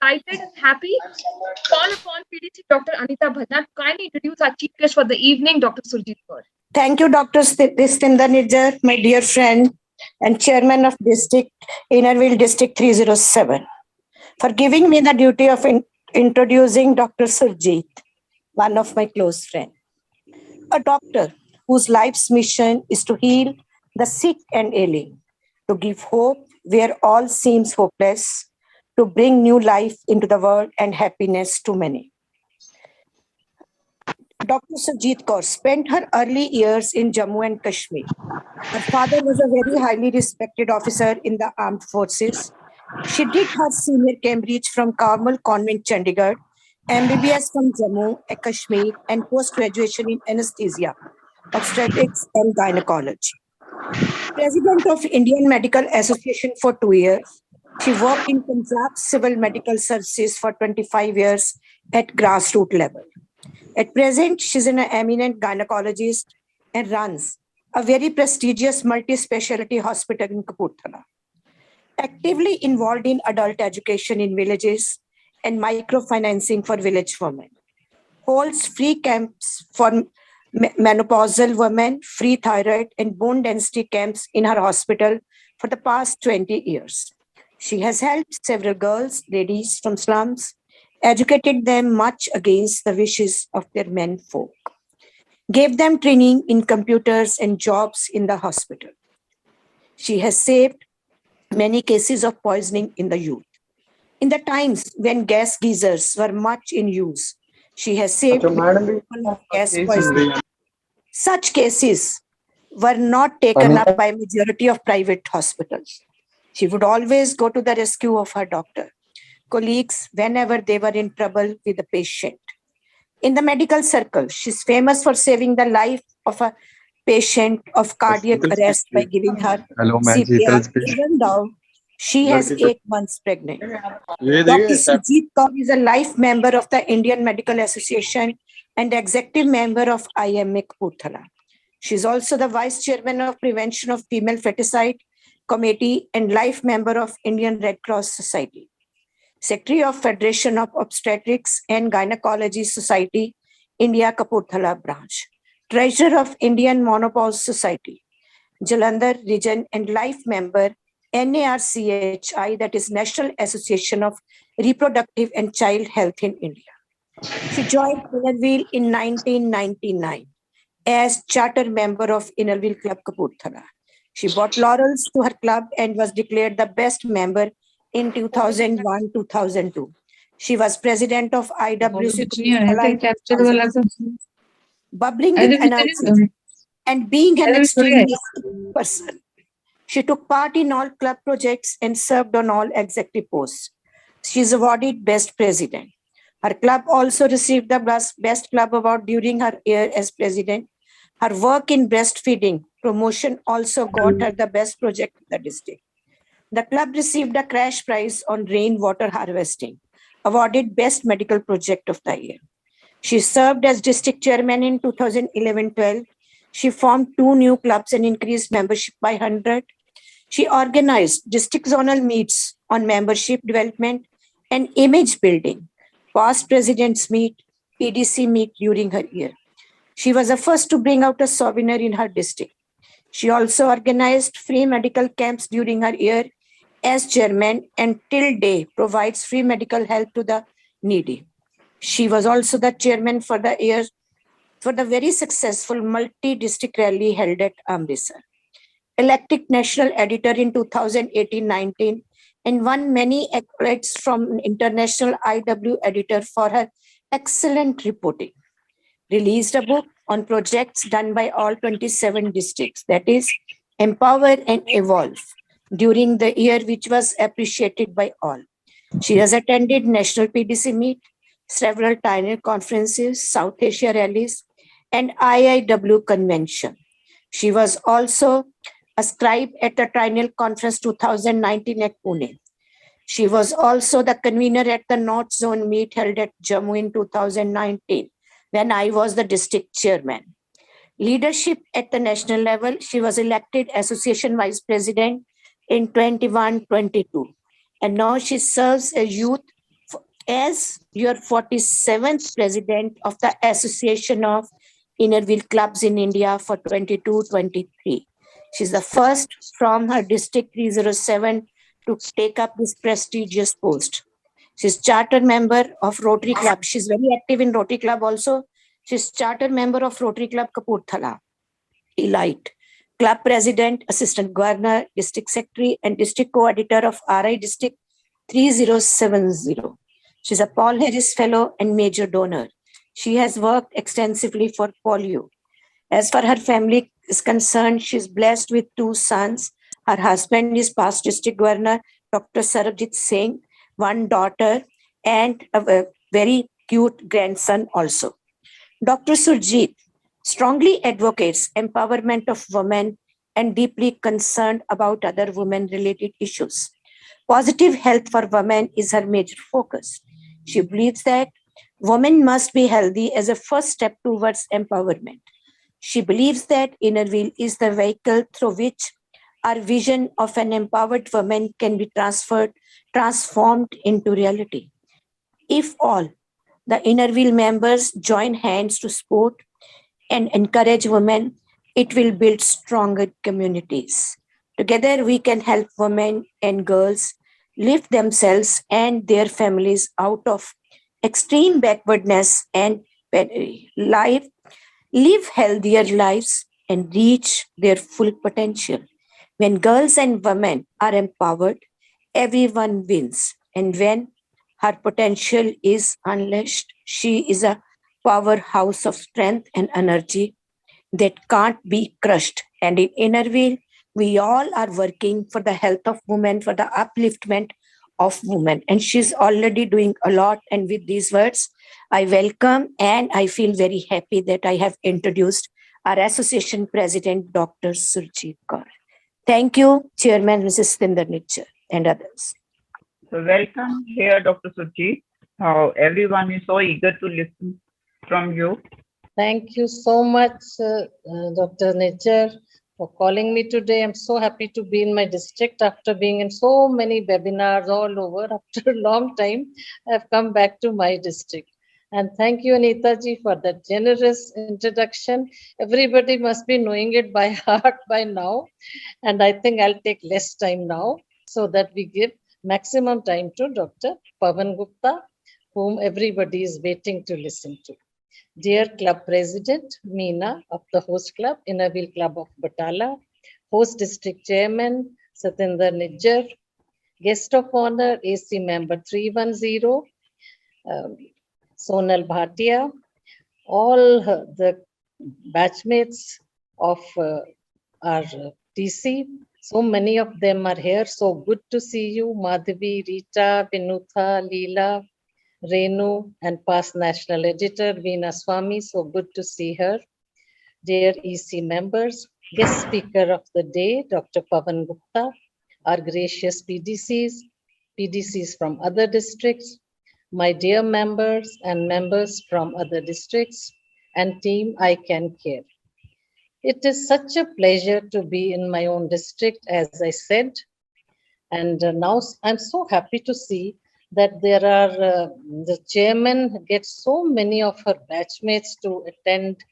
excited and happy to call upon PDC Dr. Anita Bhanna to kindly introduce our chief guest for the evening, Dr. Surjit Kaur. Thank you, Dr. Satinder Nijjar, my dear friend and chairman of District Innerville District 307, for giving me the duty of introducing Dr. Surjit, one of my close friends. A doctor whose life's mission is to heal the sick and ailing, to give hope where all seems hopeless, to bring new life into the world and happiness to many. Dr. Surjit Kaur spent her early years in Jammu and Kashmir. Her father was a very highly respected officer in the armed forces. She did her senior Cambridge from Carmel Convent, Chandigarh, MBBS from Jammu and Kashmir, and post-graduation in anesthesia, obstetrics and gynecology. President of Indian Medical Association for 2 years. She worked in Punjab Civil Medical Services for 25 years at grassroots level. At present, she's an eminent gynecologist and runs a very prestigious multi-specialty hospital in Kapurthala. Actively involved in adult education in villages and microfinancing for village women. Holds free camps for menopausal women, free thyroid and bone density camps in her hospital for the past 20 years. She has helped several girls, ladies from slums, educated them much against the wishes of their men folk, gave them training in computers and jobs in the hospital. She has saved many cases of poisoning in the youth. In the times when gas geysers were much in use, she has saved people of gas poisoning. Such cases were not taken up by majority of private hospitals. She would always go to the rescue of her doctor, colleagues whenever they were in trouble with the patient. In the medical circle, she's famous for saving the life of a patient of cardiac arrest by giving her CPR, even though she has 8 months pregnant. Dr. Surjit Kaur is a life member of the Indian Medical Association and executive member of IMA Kapurthala. She is also the vice chairman of Prevention of Female Feticide Committee and life member of Indian Red Cross Society. Secretary of Federation of Obstetrics and Gynecology Society, India Kapurthala branch. Treasurer of Indian Menopause Society, Jalandhar region, and life member NARCHI, that is National Association of Reproductive and Child Health in India. She joined Innerville in 1999 as charter member of Innerville Club Kapurthala. She brought laurels to her club and was declared the best member in 2001-2002. She was president of IWC bubbling with energy and being an extremely person. She took part in all club projects and served on all executive posts. She is awarded Best President. Her club also received the Best Club Award during her year as president. Her work in breastfeeding promotion also got her the best project in the district. The club received a crash prize on rainwater harvesting, awarded Best Medical Project of the Year. She served as district chairman in 2011-12. She formed 2 new clubs and increased membership by 100. She organized district zonal meets on membership development and image building, past presidents meet, PDC meet during her year. She was the first to bring out a souvenir in her district. She also organized free medical camps during her year as chairman and till day provides free medical help to the needy. She was also the chairman for the year for the very successful multi-district rally held at Amritsar. Elected national editor in 2018-19 and won many accolades from international IW editor for her excellent reporting. Released a book on projects done by all 27 districts, that is, Empower and Evolve, during the year, which was appreciated by all. She has attended National PDC Meet, several Tyner conferences, South Asia rallies, and IIW convention. She was also a scribe at the Triennial Conference 2019 at Pune. She was also the convener at the North Zone meet held at Jammu in 2019, when I was the district chairman. Leadership at the national level, she was elected association vice president in 21-22. And now she serves as youth As your 47th president of the Association of Inner Wheel Clubs in India for 22-23. She's the first from her district 307 to take up this prestigious post. She's charter member of Rotary Club. She's very active in Rotary Club also. She's charter member of Rotary Club Kapurthala, Elite. Club president, assistant governor, district secretary, and district co-editor of RI District 3070. She's a Paul Harris Fellow and major donor. She has worked extensively for polio. As far her family is concerned, she's blessed with 2 sons. Her husband is past district governor, Dr. Surjit Singh, 1 daughter, and a very cute grandson also. Dr. Surjit strongly advocates empowerment of women and deeply concerned about other women-related issues. Positive health for women is her major focus. She believes that women must be healthy as a first step towards empowerment. She believes that Inner Wheel is the vehicle through which our vision of an empowered woman can be transformed into reality. If all the Inner Wheel members join hands to support and encourage women, it will build stronger communities. Together, we can help women and girls lift themselves and their families out of extreme backwardness and live healthier lives and reach their full potential. When girls and women are empowered, everyone wins. And when her potential is unleashed, she is a powerhouse of strength and energy that can't be crushed. And in Inner Wheel, we all are working for the health of women, for the upliftment of women. And she's already doing a lot. And with these words, I welcome and I feel very happy that I have introduced our association president, Dr. Surjit Kaur. Thank you, Chairman Mrs. Satinder Nijjar and others. So welcome here, Dr. Surjit. Everyone is so eager to listen from you. Thank you so much, Dr. Nijjar, for calling me today. I'm so happy to be in my district after being in so many webinars all over. After a long time, I've come back to my district. And thank you, Anita ji, for that generous introduction. Everybody must be knowing it by heart by now. And I think I'll take less time now so that we give maximum time to Dr. Pavan Gupta, whom everybody is waiting to listen to. Dear Club President Meena of the host club, Inner Wheel Club of Batala, host district chairman Satinder Nijjar, guest of honor AC member 310, Sonal Bhatia, all the batchmates of our TC. So many of them are here. So good to see you, Madhavi, Rita, Vinutha, Leela, Renu, and past national editor Veena Swami. So good to see her. Dear EC members, guest speaker of the day, Dr. Pavan Gupta, our gracious PDCs from other districts, my dear members and members from other districts, and team ICanCare. It is such a pleasure to be in my own district, as I said, and now I'm so happy to see that there are, the chairman gets so many of her batchmates to attend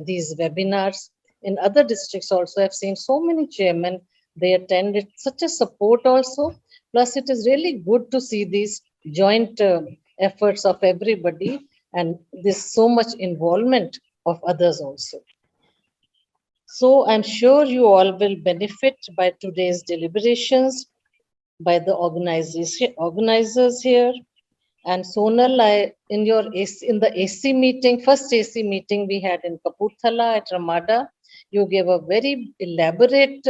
these webinars. In other districts also, I've seen so many chairmen, they attended, such a support also. Plus it is really good to see these joint efforts of everybody and there's so much involvement of others also. So I'm sure you all will benefit by today's deliberations, by the organizers here. And Sonal, in the AC meeting, first AC meeting we had in Kapurthala at Ramada, you gave a very elaborate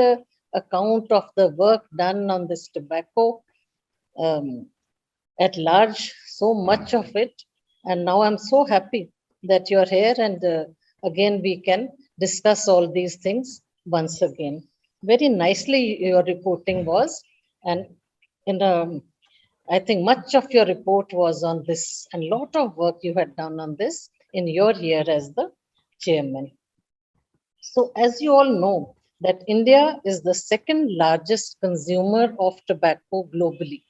account of the work done on this tobacco at large, so much of it. And now I'm so happy that you're here and again we can discuss all these things once again. Very nicely your reporting was, and I think much of your report was on this and a lot of work you had done on this in your year as the chairman. So as you all know that India is the second largest consumer of tobacco globally.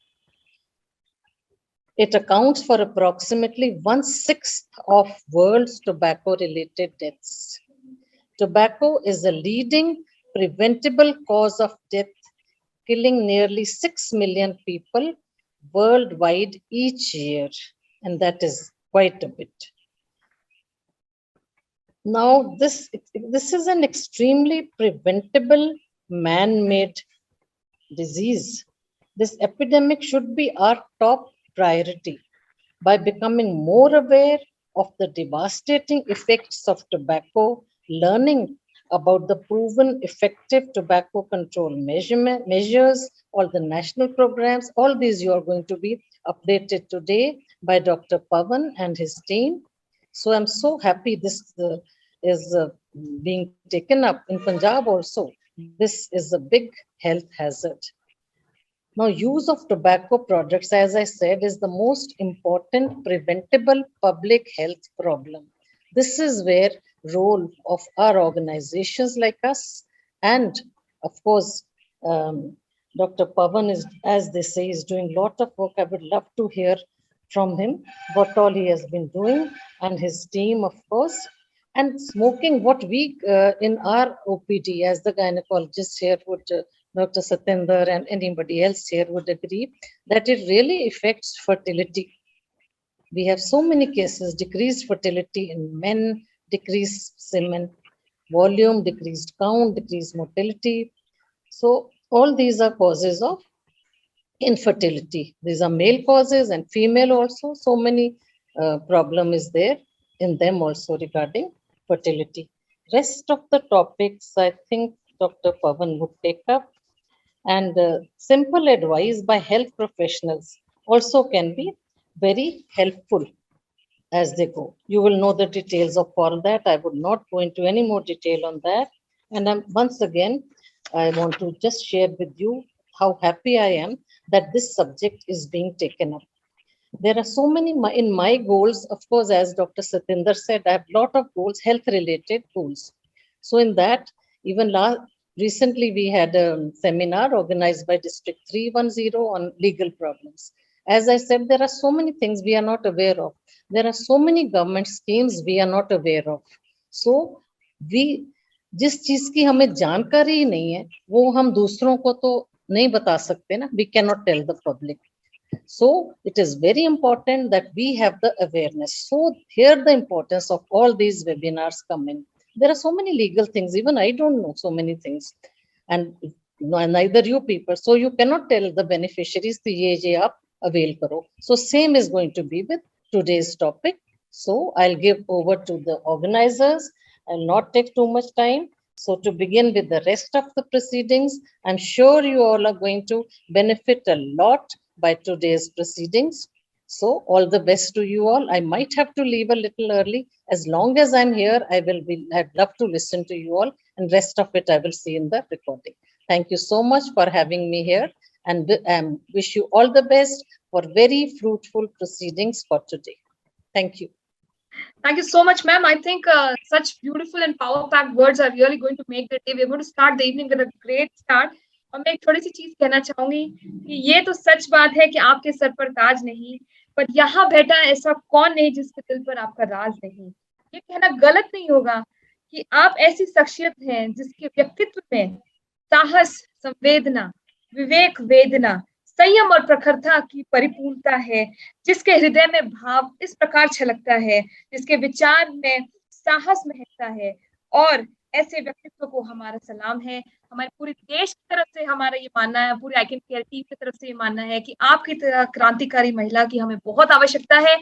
It accounts for approximately 1/6 of world's tobacco-related deaths. Tobacco is the leading preventable cause of death, killing nearly 6 million people worldwide each year, and that is quite a bit. Now, this is an extremely preventable man-made disease. This epidemic should be our top priority. By becoming more aware of the devastating effects of tobacco, learning about the proven effective tobacco control measures, all the national programs, all these you are going to be updated today by Dr. Pavan and his team. So I'm so happy this is being taken up in Punjab also. This is a big health hazard. Now, use of tobacco products, as I said, is the most important preventable public health problem. This is where role of our organizations like us and, of course, Dr. Pavan is, as they say, is doing a lot of work. I would love to hear from him what all he has been doing and his team, of course. And smoking, what we in our OPD, as the gynecologist here would, Dr. Satinder and anybody else here would agree, that it really affects fertility. We have so many cases, decreased fertility in men, decreased semen volume, decreased count, decreased motility. So all these are causes of infertility. These are male causes and female also. So many problem is there in them also regarding fertility. Rest of the topics, I think Dr. Pavan would take up. And simple advice by health professionals also can be very helpful as they go. You will know the details of all that. I would not go into any more detail on that. And once again, I want to just share with you how happy I am that this subject is being taken up. There are so many in my goals, of course, as Dr. Satinder said, I have a lot of goals, health-related goals. So in that, even recently we had a seminar organized by District 310 on legal problems. As I said, there are so many things we are not aware of. There are so many government schemes we are not aware of. So we, जिस चीज की हमें जानकारी ही नहीं है, वो हम दूसरों को तो नहीं बता सकते ना. We cannot tell the public. So it is very important that we have the awareness. So here the importance of all these webinars come in. There are so many legal things, even I don't know so many things, and neither you people. So you cannot tell the beneficiaries to ye aap avail karo. So same is going to be with today's topic. So I'll give over to the organizers. I'll not take too much time. So to begin with the rest of the proceedings, I'm sure you all are going to benefit a lot by today's proceedings. So all the best to you all. I might have to leave a little early. As long as I'm here, I'd love to listen to you all, and rest of it I will see in the recording. Thank you so much for having me here, and wish you all the best for very fruitful proceedings for today. Thank you. Thank you so much, ma'am. I think such beautiful and power-packed words are really going to make the day. We're going to start the evening with a great start. और मैं एक थोड़ी सी चीज कहना चाहूंगी कि ये तो सच बात है कि आपके सर पर ताज नहीं, पर यहाँ बैठा ऐसा कौन नहीं जिसके दिल पर आपका राज नहीं. ये कहना गलत नहीं होगा कि आप ऐसी शख्सियत हैं जिसके व्यक्तित्व में साहस, संवेदना, विवेक, वेदना, संयम और प्रखरता की परिपूर्णता है, जिसके हृदय में भाव इस प्रकार छलकता है, जिसके विचार में साहस महकता है. और ऐसे व्यक्तित्व को हमारा सलाम है. हमारे पूरे देश की तरफ से हमारा ये मानना है, पूरे ICanCare टीम की तरफ से ये मानना है कि आपकी तरह क्रांतिकारी महिला की हमें बहुत आवश्यकता है,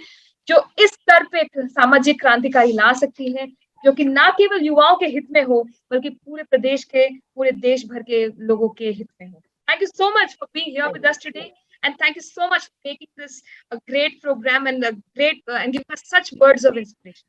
जो इस स्तर पे सामाजिक क्रांतिकारी ला सकती है, जो कि ना केवल युवाओं के हित में हो, बल्कि पूरे प्रदेश के, पूरे देश भर के लोगों के हित में हो. Thank you so much for being here with us today, and thank you so much for making this a great program and a great and giving us such words of inspiration.